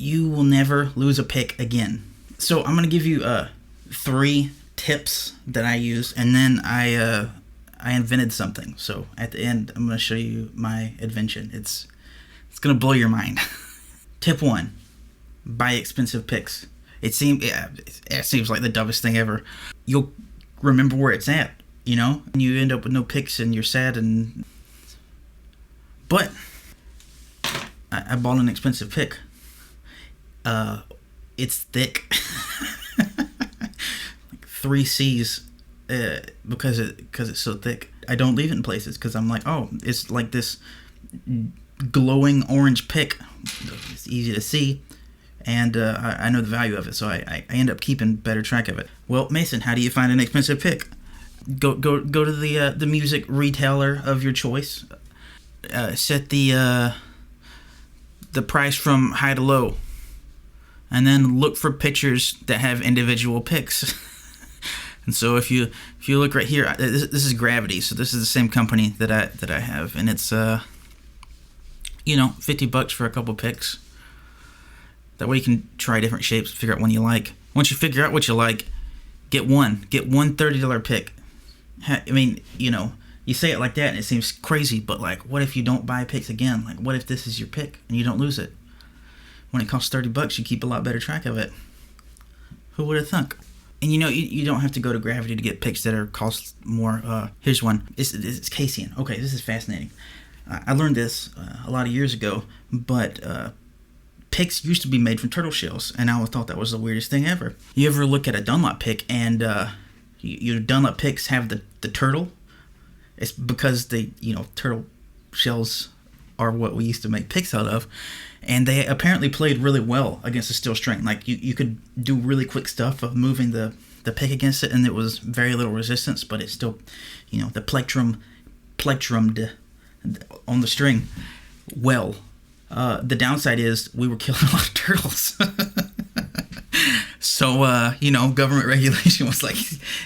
you will never lose a pick again. So I'm going to give you 3 tips that I use, and then I invented something. So at the end, I'm going to show you my invention. It's going to blow your mind. Tip 1, buy expensive picks. It seems like the dumbest thing ever. You'll remember where it's at, and you end up with no picks and you're sad. But I bought an expensive pick. It's thick. Like 3 C's because it's so thick. I don't leave it in places because I'm like, oh, it's like this glowing orange pick. It's easy to see, and I know the value of it, so I end up keeping better track of it. Well, Mason, how do you find an expensive pick? Go to the music retailer of your choice. Set the price from high to low, and then look for pictures that have individual picks. And so if you look right here, this is Gravity. So this is the same company that I have, and it's $50 for a couple picks. That way you can try different shapes, figure out one you like. Once you figure out what you like, get one $30 pick. I mean, you say it like that and it seems crazy, but like, what if you don't buy picks again? Like, what if this is your pick and you don't lose it? When it costs $30, you keep a lot better track of it. Who would have thunk? And you don't have to go to Gravity to get picks that cost more. Here's one. It's Casein. Okay, this is fascinating. I learned this a lot of years ago, but picks used to be made from turtle shells, and I always thought that was the weirdest thing ever. You ever look at a Dunlop pick, and your Dunlop picks have the turtle? It's because turtle shells are what we used to make picks out of, and they apparently played really well against a steel string. Like you could do really quick stuff of moving the pick against it, and it was very little resistance, but it still, the plectrumed on the string well. The downside is we were killing a lot of turtles. So, government regulation was like,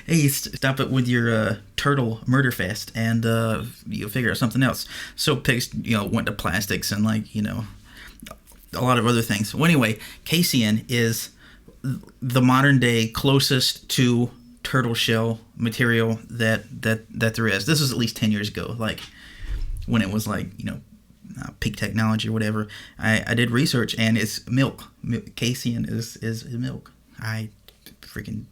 hey, stop it with your turtle murder fest, and you'll figure out something else. So pigs, went to plastics and a lot of other things. Well, anyway, Casein is the modern day closest to turtle shell material that there is. This was at least 10 years ago, like when it was peak technology or whatever. I did research, and it's milk. Casein is milk. I freaking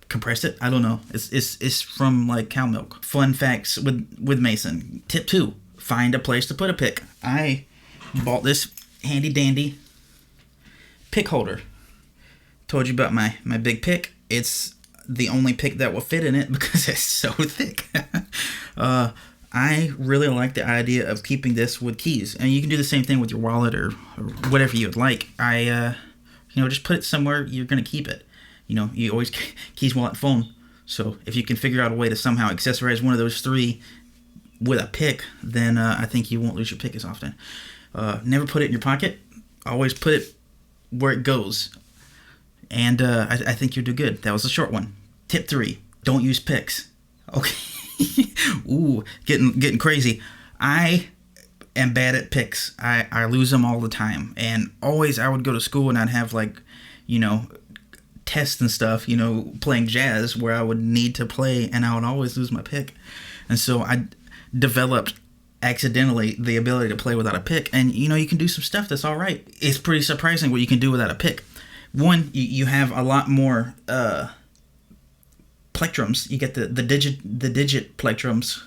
compressed it. I don't know. It's from cow milk. Fun facts with Mason. Tip 2: find a place to put a pick. I bought this handy dandy pick holder. Told you about my big pick. It's the only pick that will fit in it because it's so thick. I really like the idea of keeping this with keys, and you can do the same thing with your wallet or whatever you would like. Just put it somewhere you're going to keep it. You always keys, wallet, phone. So if you can figure out a way to somehow accessorize one of those 3 with a pick, then I think you won't lose your pick as often. Never put it in your pocket. Always put it where it goes. And I think you'll do good. That was a short one. Tip 3: don't use picks. Okay. Ooh, getting crazy. I am bad at picks. I lose them all the time. And always I would go to school and I'd have tests and stuff, playing jazz where I would need to play, and I would always lose my pick. And so I developed accidentally the ability to play without a pick. And you can do some stuff that's all right. It's pretty surprising what you can do without a pick. One, you have a lot more plectrums. You get the digit plectrums.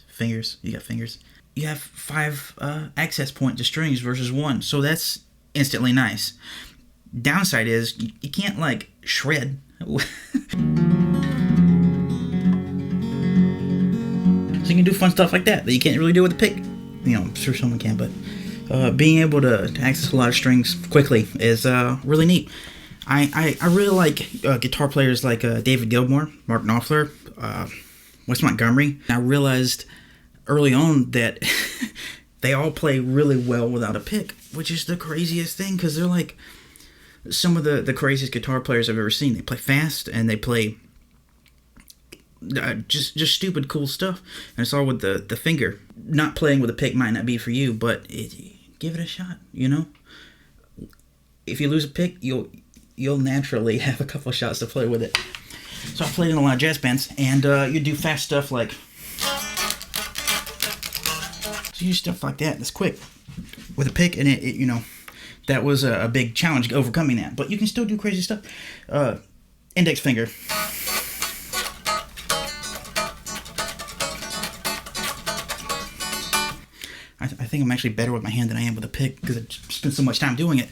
Fingers. You got fingers. You have 5 access point to strings versus 1, so that's instantly nice. Downside is you can't shred. So you can do fun stuff like that you can't really do with a pick. I'm sure someone can, but being able to access a lot of strings quickly is really neat. I really like guitar players like David Gilmour, Mark Knopfler, Wes Montgomery. I realized early on that they all play really well without a pick, which is the craziest thing, because they're some of the craziest guitar players I've ever seen. They play fast, and they play just stupid cool stuff. And it's all with the finger. Not playing with a pick might not be for you, but give it a shot. You know, if you lose a pick, you'll naturally have a couple of shots to play with it. So I played in a lot of jazz bands, and you do fast stuff like, so you do stuff like that. That's quick with a pick, and it you know, that was a big challenge overcoming that. But you can still do crazy stuff. Index finger. I think I'm actually better with my hand than I am with a pick because I spent so much time doing it.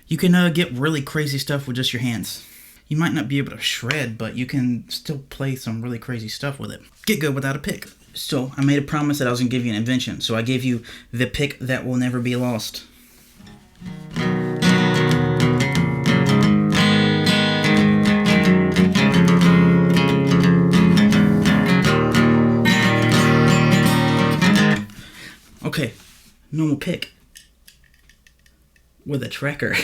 You can get really crazy stuff with just your hands. You might not be able to shred, but you can still play some really crazy stuff with it. Get good without a pick. So I made a promise that I was going to give you an invention. So I gave you the pick that will never be lost. Okay, normal pick with a tracker.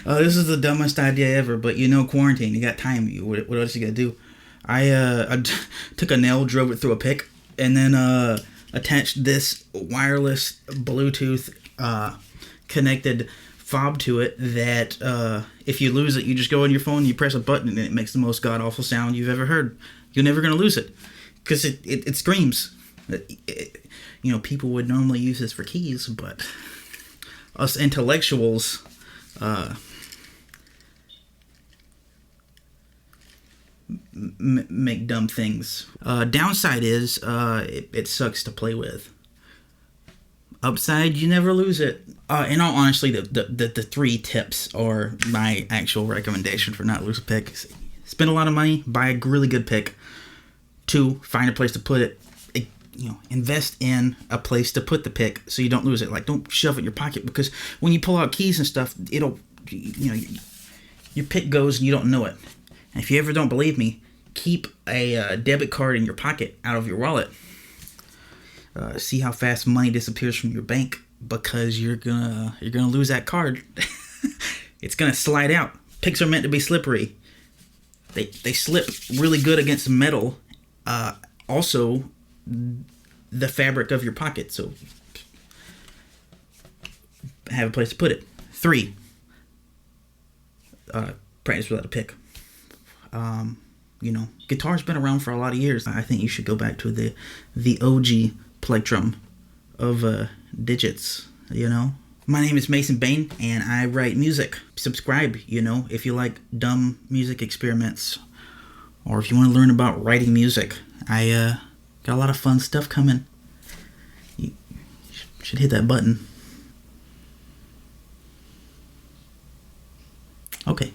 This is the dumbest idea ever, but you know, quarantine, you got time. What else you gotta do? I took a nail, drove it through a pick, and then attached this wireless Bluetooth connected fob to it that if you lose it, you just go on your phone, you press a button, and it makes the most god-awful sound you've ever heard. You're never gonna lose it because it screams. You know, people would normally use this for keys, but us intellectuals make dumb things. Downside is it sucks to play with. Upside, you never lose it. In all honesty, the 3 tips are my actual recommendation for not lose a pick. Spend a lot of money, buy a really good pick. 2, find a place to put it. You know, invest in a place to put the pick so you don't lose it. Like, don't shove it in your pocket, because when you pull out keys and stuff, it'll, you know, your pick goes and you don't know it. And if you ever don't believe me, keep a debit card in your pocket out of your wallet. See how fast money disappears from your bank, because you're gonna lose that card. It's gonna slide out. Picks are meant to be slippery. They slip really good against metal. Also, the fabric of your pocket, so have a place to put it. 3, practice without a pick. You know, guitar's been around for a lot of years. I think you should go back to the OG plectrum of digits, you know. My name is Mason Bain, and I write music. Subscribe, you know, if you like dumb music experiments, or if you want to learn about writing music. I got a lot of fun stuff coming. You should hit that button. Okay.